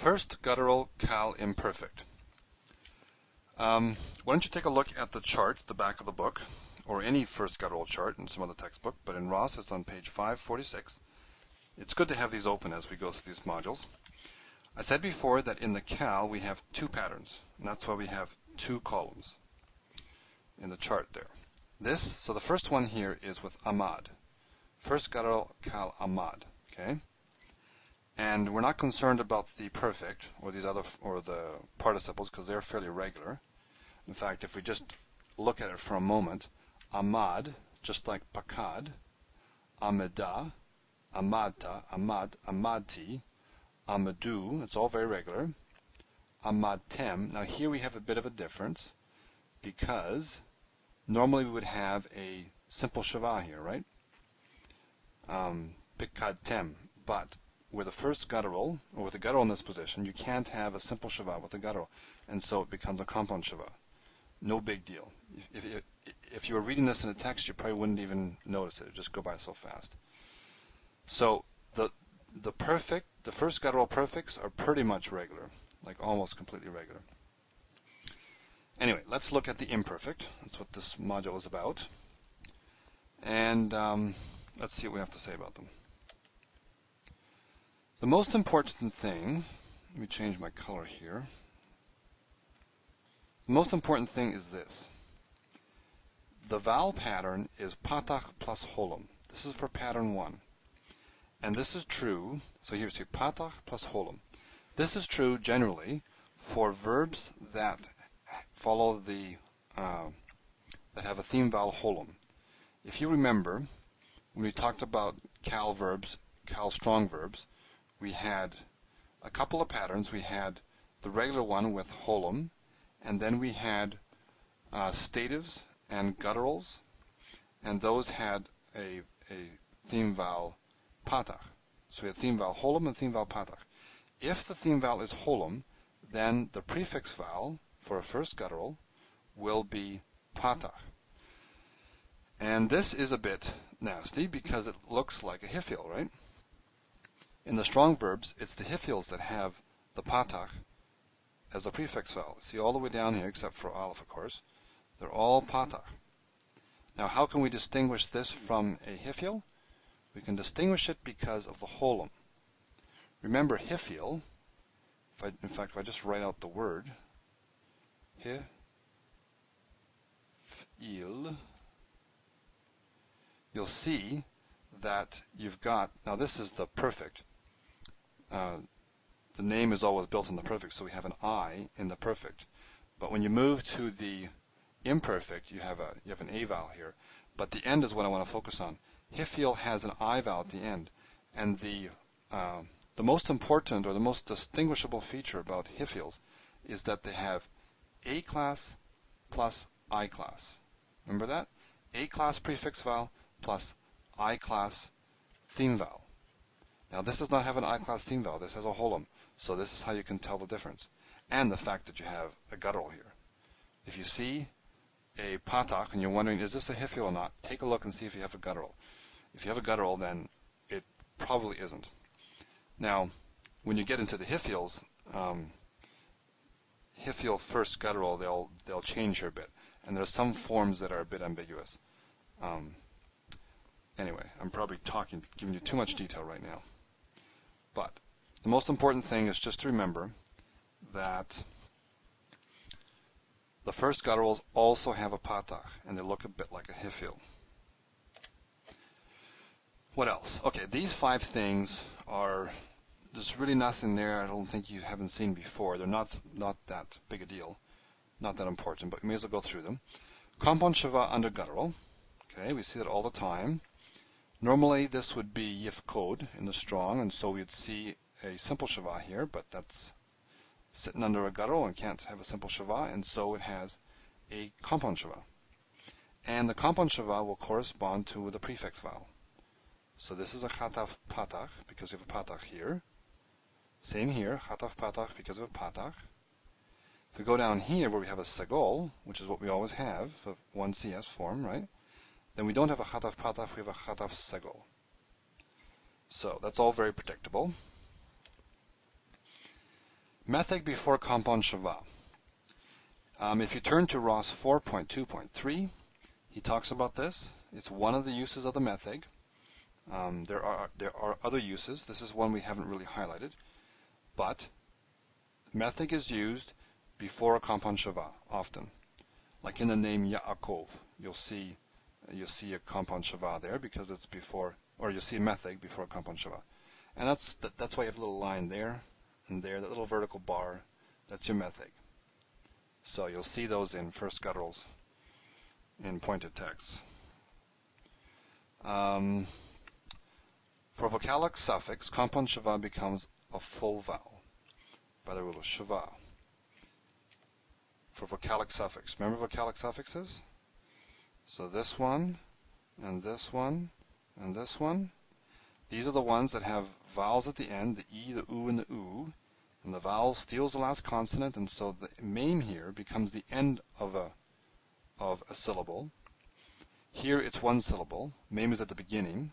First guttural qal imperfect. Why don't you take a look at the chart, the back of the book, or any first guttural chart in some other textbook, but in Ross it's on page 546. It's good to have these open as we go through these modules. I said before that in the qal we have two patterns, and that's why we have two columns in the chart there. So the first one here is with amad. First guttural qal amad, okay? And we're not concerned about the perfect or the participles because they're fairly regular. In fact, if we just look at it for a moment, amad, just like pakad, amida, amadta, amad, amadti, amadu, it's all very regular. Amadtem. Now here we have a bit of a difference because normally we would have a simple shava here, right? Pikadtem, but with the first guttural, or with a guttural in this position, you can't have a simple shava with a guttural, and so it becomes a compound shava. No big deal. If you were reading this in a text, you probably wouldn't even notice it. It would just go by so fast. So the first guttural perfects are pretty much regular, like almost completely regular. Anyway, let's look at the imperfect. That's what this module is about. And let's see what we have to say about them. The most important thing, let me change my color here. The most important thing is this. The vowel pattern is patach plus holum. This is for pattern 1. And this is true, so here's your patach plus holum. This is true generally for verbs that follow that have a theme vowel holum. If you remember, when we talked about qal verbs, qal strong verbs, we had a couple of patterns. We had the regular one with holum, and then we had statives and gutturals, and those had a theme vowel patach. So we had theme vowel holum and theme vowel patach. If the theme vowel is holum, then the prefix vowel for a first guttural will be patach. And this is a bit nasty because it looks like a hiphil, right? In the strong verbs, it's the hifils that have the patach as a prefix vowel. See all the way down here, except for aleph, of course. They're all patach. Now, how can we distinguish this from a hifil? We can distinguish it because of the holum. Remember, hifil, if I just write out the word, hifil, you'll see that you've got, now this is the perfect. The name is always built in the perfect, so we have an I in the perfect. But when you move to the imperfect, you have an A vowel here. But the end is what I want to focus on. Hifil has an I vowel at the end, and the most important or the most distinguishable feature about hifils is that they have A class plus I class. Remember that? A class prefix vowel plus I class theme vowel. Now this does not have an I class theme vowel. This has a holum. So this is how you can tell the difference. And the fact that you have a guttural here. If you see a patach and you're wondering, is this a hifil or not, take a look and see if you have a guttural. If you have a guttural, then it probably isn't. Now, when you get into the hifils, hifil first guttural, they'll change here a bit. And there are some forms that are a bit ambiguous. Anyway, I'm probably giving you too much detail right now. But the most important thing is just to remember that the first gutturals also have a patach, and they look a bit like a hifil. What else? Okay, these 5 things there's really nothing there I don't think you haven't seen before. They're not that big a deal, not that important, but we may as well go through them. Compound shava under guttural. Okay, we see that all the time. Normally this would be yifkod in the strong, and so we'd see a simple shava here, but that's sitting under a guttural and can't have a simple shava, and so it has a compound shava. And the compound shava will correspond to the prefix vowel. So this is a chataf patach because we have a patach here. Same here, chataf patach because of a patach. If we go down here where we have a segol, which is what we always have, of 1CS form, right? Then we don't have a chataf patach, we have a chataf segol. So that's all very predictable. Method before compound shava. If you turn to Ross 4.2.3, he talks about this. It's one of the uses of the method. There are other uses. This is one we haven't really highlighted, but method is used before a compound shava often. Like in the name Yaakov, you'll see a compound shava there because it's before, or you'll see a method before a compound shava, and that's why you have a little line there and there, that little vertical bar. That's your method. So you'll see those in first gutturals in pointed text. For vocalic suffix, compound shava becomes a full vowel by the rule of shava. For vocalic suffix, remember vocalic suffixes? So this one, and this one, and this one. These are the ones that have vowels at the end, the E, the U, and the U. And the vowel steals the last consonant, and so the meme here becomes the end of a syllable. Here it's one syllable. Meme is at the beginning.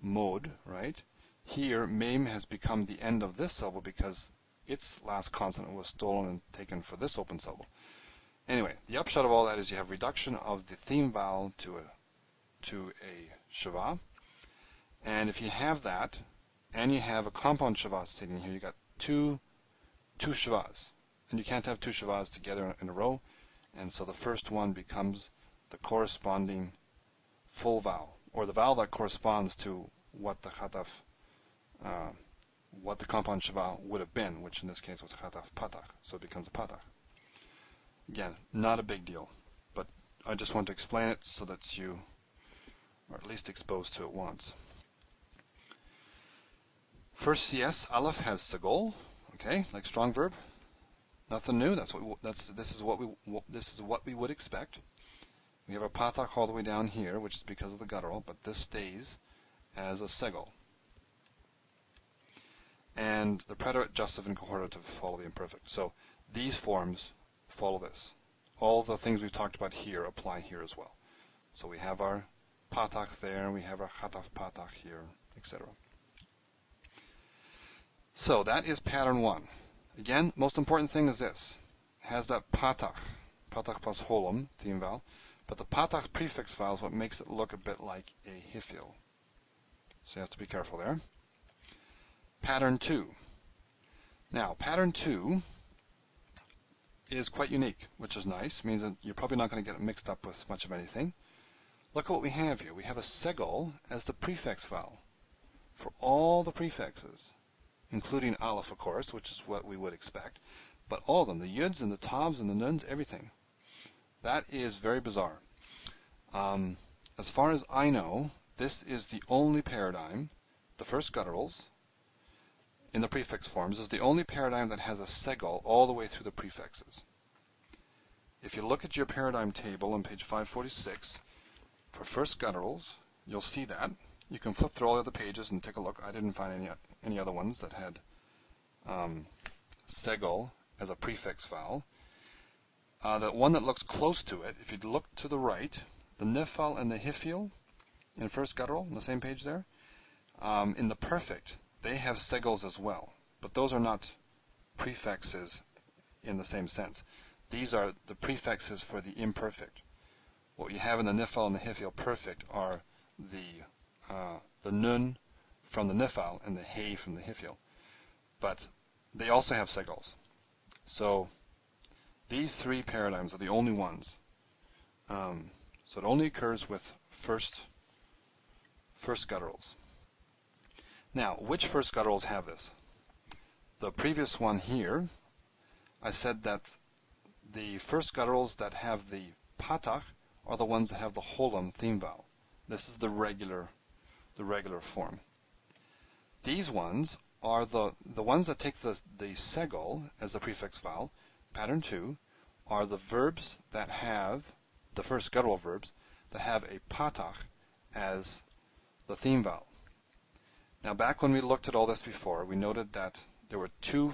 Mod, right? Here, meme has become the end of this syllable because its last consonant was stolen and taken for this open syllable. Anyway, the upshot of all that is you have reduction of the theme vowel to a shava. And if you have that, and you have a compound shava sitting here, you got two shavas. And you can't have two shavas together in a row. And so the first one becomes the corresponding full vowel, or the vowel that corresponds to what the khataf, what the compound shava would have been, which in this case was khataf patach. So it becomes a patach. Again, not a big deal, but I just want to explain it so that you are at least exposed to it once. First CS, aleph has segol, okay, like strong verb. Nothing new. This is what we would expect. We have a patach all the way down here, which is because of the guttural, but this stays as a segol. And the preterite, jussive, and cohortative follow the imperfect. So these forms follow this. All the things we've talked about here apply here as well. So we have our patach there, we have our khataf patach here, etc. So that is pattern 1. Again, most important thing is this. It has that patach plus holum, theme vowel, but the patach prefix vowel is what makes it look a bit like a hifil. So you have to be careful there. Pattern 2. Now, pattern 2 is quite unique, which is nice. It means that you're probably not going to get it mixed up with much of anything. Look at what we have here. We have a segol as the prefix vowel for all the prefixes, including aleph, of course, which is what we would expect, but all of them, the yuds and the tavs and the nuns, everything. That is very bizarre. As far as I know, this is the only paradigm, the first gutturals, in the prefix forms, is the only paradigm that has a segol all the way through the prefixes. If you look at your paradigm table on page 546, for first gutturals, you'll see that. You can flip through all the other pages and take a look. I didn't find any other ones that had segol as a prefix vowel. The one that looks close to it, if you look to the right, the nifal and the hifil in first guttural, on the same page there, in the perfect, they have segols as well, but those are not prefixes in the same sense. These are the prefixes for the imperfect. What you have in the nifal and the hifil perfect are the nun from the nifal and the hey from the hifil, but they also have segols. So these three paradigms are the only ones. So it only occurs with first gutturals. Now, which first gutturals have this? The previous one here, I said that the first gutturals that have the patach are the ones that have the holum theme vowel. This is the regular form. These ones are the ones that take the segol as the prefix vowel. Pattern 2 are the verbs that have, the first guttural verbs, that have a patach as the theme vowel. Now, back when we looked at all this before, we noted that there were two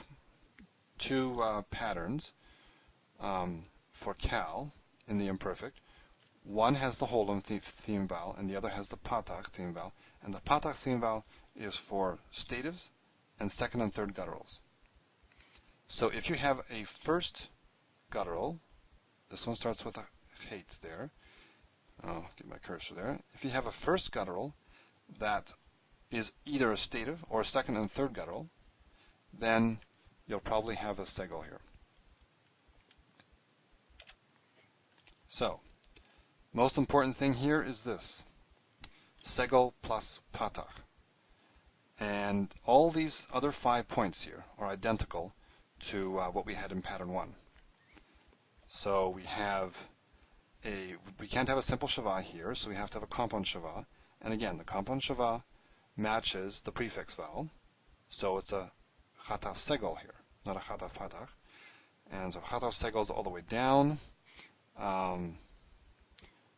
patterns for Qal in the imperfect. One has the holum theme vowel, and the other has the patach theme vowel. And the patach theme vowel is for statives and second and third gutturals. So if you have a first guttural, this one starts with a chet there. I'll get my cursor there. If you have a first guttural that is either a stative or a second and third guttural, then you'll probably have a segol here. So, most important thing here is this, segol plus patach. And all these other 5 points here are identical to what we had in pattern 1. So we can't have a simple shava here, so we have to have a compound shava. And again, the compound shava matches the prefix vowel, so it's a chataf segol here, not a chataf patach. And so chataf segol is all the way down.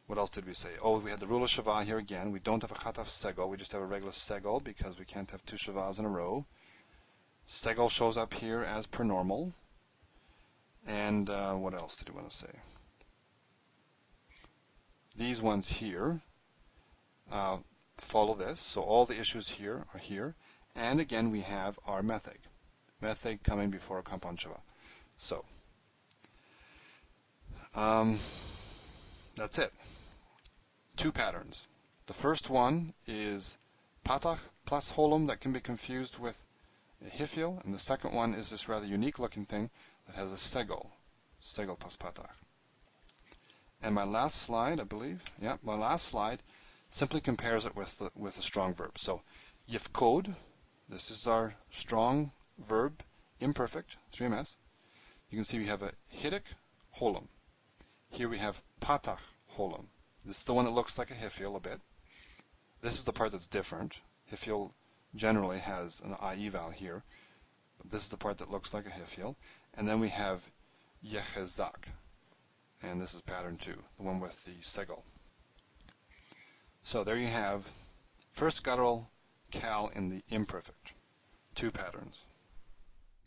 What else did we say? Oh, we had the rule of shava here again. We don't have a chataf segol, we just have a regular segol because we can't have 2 shavas in a row. Segol shows up here as per normal. And what else did we want to say? These ones here follow this, so all the issues here are here. And again, we have our metheg coming before a compound shava. So that's it. 2 patterns. The first one is patach plus holum that can be confused with a hifil, and the second one is this rather unique looking thing that has a segol plus patach. And my last slide, I believe, my last slide simply compares it with a strong verb. So yifkod, this is our strong verb, imperfect, 3ms. You can see we have a hidik holum. Here we have patach holum. This is the one that looks like a hifil a bit. This is the part that's different. Hifil generally has an I vowel here, but this is the part that looks like a hifil. And then we have yechezak, and this is pattern 2, the one with the segol. So there you have first guttural qal in the imperfect, 2 patterns.